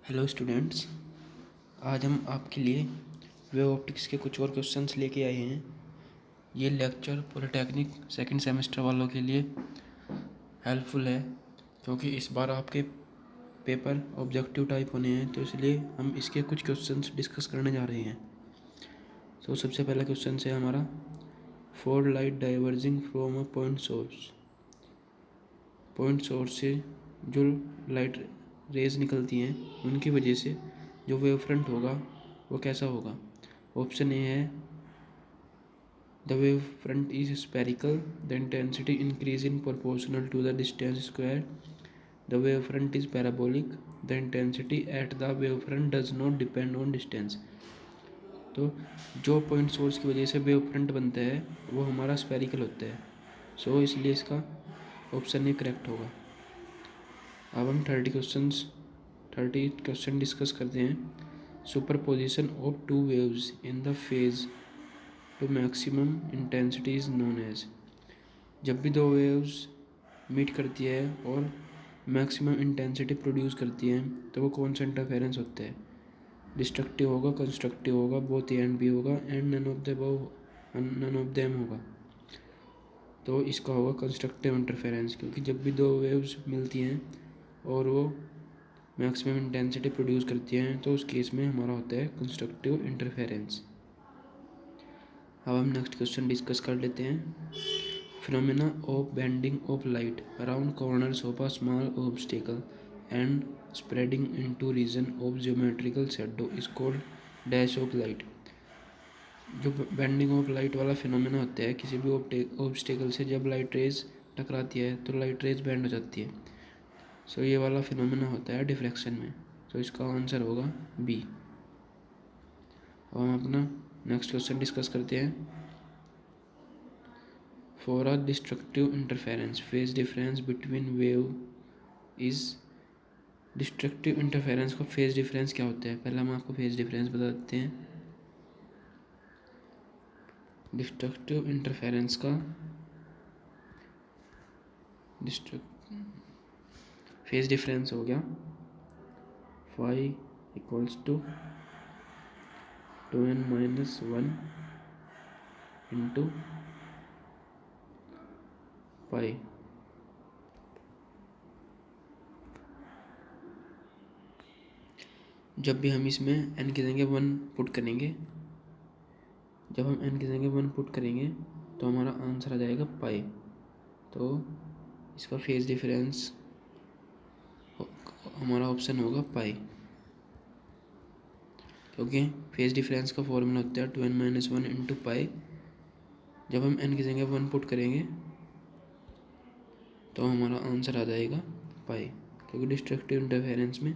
Hello students, आज हम आपके लिए वेव ऑप्टिक्स के कुछ और क्वेश्चंस लेके आए हैं। ये लेक्चर पॉलिटेक्निक सेकंड सेमेस्टर वालों के लिए हेल्पफुल है क्योंकि इस बार आपके पेपर ऑब्जेक्टिव टाइप होने हैं, तो इसलिए हम इसके कुछ क्वेश्चंस डिस्कस करने जा रहे हैं। तो सबसे पहला क्वेश्चन है हमारा, for light diverging from a point source से जो लाइट रेज निकलती हैं उनकी वजह से जो वेव फ्रंट होगा वो कैसा होगा। ऑप्शन ए है the wave front is spherical, the intensity increase in proportional to the distance square, the wave front is parabolic, the intensity at the wave front does not depend on distance. तो जो point source की वजह से wave front बनता है वो हमारा spherical होता है। सो इसलिए इसका ऑप्शन ए करेक्ट होगा। अब हम 30 क्वेश्चन डिस्कस करते हैं। Superposition of two waves in the phase to maximum intensity is known as. जब भी दो वेव्स मीट करती है और मैक्सिमम इंटेंसिटी प्रोड्यूस करती हैं तो वो कौन सा इंटरफेरेंस होता है। डिस्ट्रक्टिव होगा, कंस्ट्रक्टिव होगा, बोथ ए एंड बी होगा, एंड नन ऑफ देम होगा। तो इसका होगा कंस्ट्रक्टिव इंटरफेरेंस, क्योंकि जब भी दो वेव्स मिलती हैं और वो मैक्सिमम इंटेंसिटी प्रोड्यूस करती हैं तो उस केस में हमारा होता है कंस्ट्रक्टिव इंटरफेरेंस। अब हम नेक्स्ट क्वेश्चन डिस्कस कर लेते हैं। Phenomena of bending of light around corners of a small obstacle and spreading into region of geometrical shadow is called dash of light. जो बेंडिंग ऑफ लाइट वाला phenomena होता है, किसी भी ऑब्स्टेकल से जब लाइट रेज टकराती है तो लाइट रेज बेंड हो जाती है। सो ये वाला फिनोमेना होता है डिफ्रैक्शन में। तो इसका आंसर होगा बी। अब हम अपना नेक्स्ट क्वेश्चन डिस्कस करते हैं। For a destructive interference phase difference between wave is. Destructive interference का फेज डिफरेंस क्या होता है, पहले हम आपको फेज डिफरेंस बता देते हैं। डिस्ट्रक्टिव इंटरफेरेंस का फेज डिफरेंस हो गया phi equals to 2n-1 into pi. जब भी हम इसमें n की जगह 1 पुट करेंगे, जब हम n की जगह 1 पुट करेंगे तो हमारा आंसर आ जाएगा पाई। तो इसका फेज डिफरेंस हमारा ऑप्शन होगा पाई, क्योंकि फेज डिफरेंस का फॉर्मूला होता है 2n-1 इंटू पाई। जब हम n की जगह 1 पुट करेंगे तो हमारा आंसर आ जाएगा पाई, क्योंकि डिस्ट्रक्टिव इंटरफेरेंस में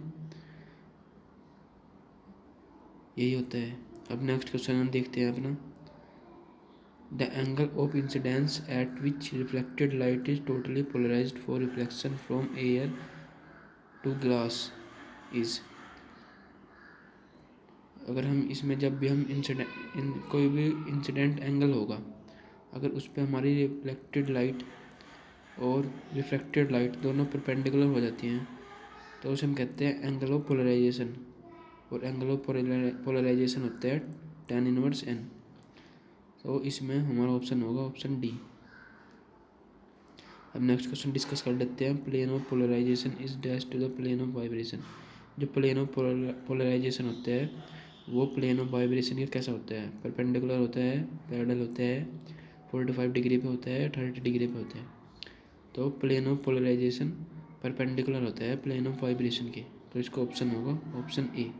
यही होता है। अब नेक्स्ट क्वेश्चन हम देखते हैं अपना। The angle of incidence at which reflected light is totally polarised for reflection from air to glass is. अगर हम इसमें जब भी हम कोई भी इंसिडेंट एंगल होगा, अगर उस पर हमारी रिफ्लेक्टेड लाइट और रिफ्रैक्टेड लाइट दोनों परपेंडिकुलर हो जाती हैं तो उसे हम कहते हैं एंगल ऑफ पोलराइजेशन। और एंगल ऑफ पोलराइजेशन होता है tan इनवर्स n। तो इसमें हमारा ऑप्शन होगा ऑप्शन डी। अब नेक्स्ट क्वेश्चन डिस्कस कर लेते हैं। Plane of polarisation is dash to the plane of vibration. जो प्लेन ऑफ पोलराइजेशन होता है वो प्लेन ऑफ वाइब्रेशन का कैसा होता है, परपेंडिकुलर होता है, पैरेलल होता है, 45 डिग्री पे होता है, 30 डिग्री पे होता है। तो प्लेन ऑफ पोलराइजेशन परपेंडिकुलर होता है प्लेन ऑफ वाइब्रेशन के, तो इसका ऑप्शन होगा ऑप्शन ए।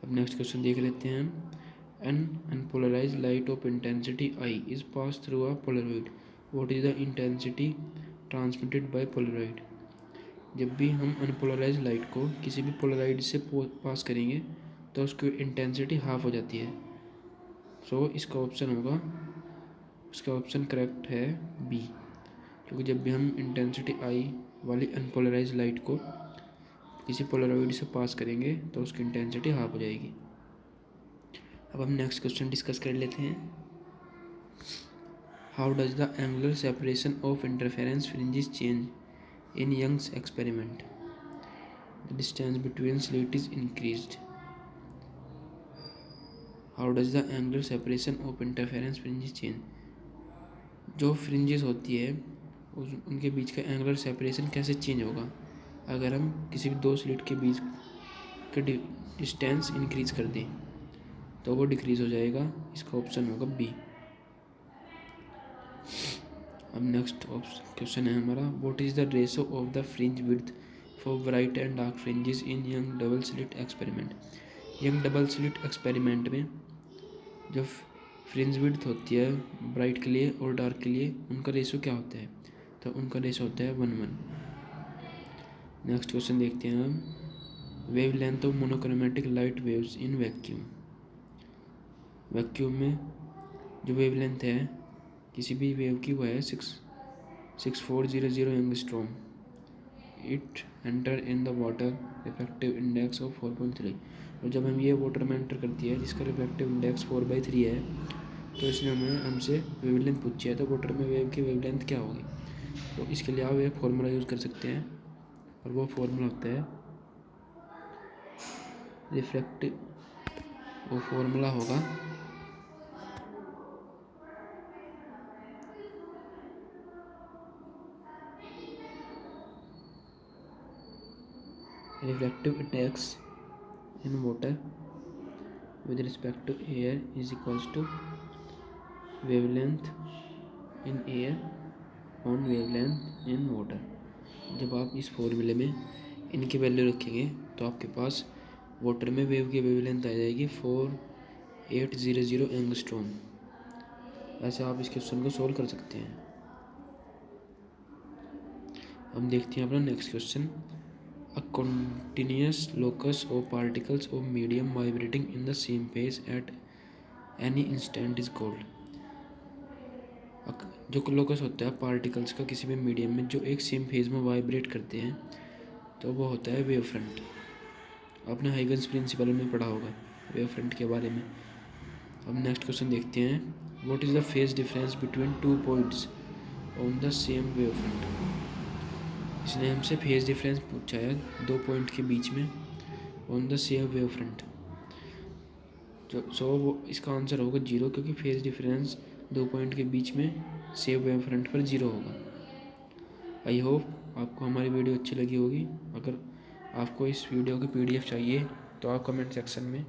अब नेक्स्ट क्वेश्चन देख लेते हैं। An unpolarised light of intensity I is pass through a polaroid, what is the intensity transmitted by polaroid. जब भी हम अनपोलराइज्ड लाइट को किसी भी पोलरॉइड से पास करेंगे तो उसकी इंटेंसिटी हाफ हो जाती है। सो इसका ऑप्शन होगा, इसका ऑप्शन करेक्ट है बी, क्योंकि जब भी हम इंटेंसिटी आई वाली अनपोलराइज्ड लाइट को किसी पोलरॉइड से पास करेंगे तो उसकी इंटेंसिटी हाफ हो जाएगी। अब हम नेक्स्ट क्वेश्चन डिस्कस कर लेते हैं। How does the angular separation of interference fringes change in Young's experiment. distance between slit is increased. How does the angular separation of interference fringes change? जो fringes होती है उनके बीच का एंगुलर सेपरेशन कैसे change होगा अगर हम किसी भी दो स्लिट के बीच का डिस्टेंस इंक्रीज कर दें, तो वो डिक्रीज हो जाएगा। इसका ऑप्शन होगा बी। अब नेक्स्ट क्वेश्चन है हमारा, what is the ratio of the fringe width for bright and dark fringes in young double slit experiment. Young double slit experiment में जो फ्रिंज विड्थ होती है ब्राइट के लिए और डार्क के लिए, उनका रेशो क्या होता है? तो उनका रेशो होता है 1:1। नेक्स्ट क्वेश्चन देखते हैं हम, wave length of monochromatic light waves in vacuum. Vacuum में जो वेव लेंथ है किसी भी वेव की वो है 6400 angstrom. It enter in the water refractive index of 4.3। और जब हम ये वाटर में एंटर करती है जिसका रिफ्रैक्टिव इंडेक्स 4/3 है, तो इसने हमसे वेवलेंथ पूछी है, तो वाटर में वेव की वेवलेंथ क्या होगी? तो इसके लिए आप एक फॉर्मूला यूज़ कर सकते हैं, और वो फॉर्मूला होता है रिफ्रैक्टिव, वो फॉर्मूला होगा refractive index in water with respect to air is equals to wavelength in air on wavelength in water। जब आप इस फॉर्मूले में इनकी वैल्यू रखेंगे तो आपके पास वाटर में वेव की वेवलेंथ आ जाएगी 4800 एंगस्ट्रॉम। ऐसे आप इस क्वेश्चन को सोल्व कर सकते हैं। हम देखते हैं अपना next question, A continuous locus of particles of medium vibrating in the same phase at any instant is called। जो लोकस होता है पार्टिकल्स का किसी भी मीडियम में जो एक सेम फेज में वाइब्रेट करते हैं, तो वो होता है वेव फ्रंट। आपने हाइगन्स प्रिंसिपल में पढ़ा होगा वेव फ्रंट के बारे में। अब नेक्स्ट क्वेश्चन देखते हैं, what is the phase difference between 2 points on the same wave front. इसने हमसे फेज डिफरेंस पूछा है 2 पॉइंट के बीच में on the same wave front. वो इसका आंसर होगा 0, क्योंकि फेज डिफरेंस 2 पॉइंट के बीच में सेम वेव फ्रंट पर 0 होगा। आई होप आपको हमारी वीडियो अच्छी लगी होगी। अगर आपको इस वीडियो की PDF चाहिए तो आप कमेंट सेक्शन में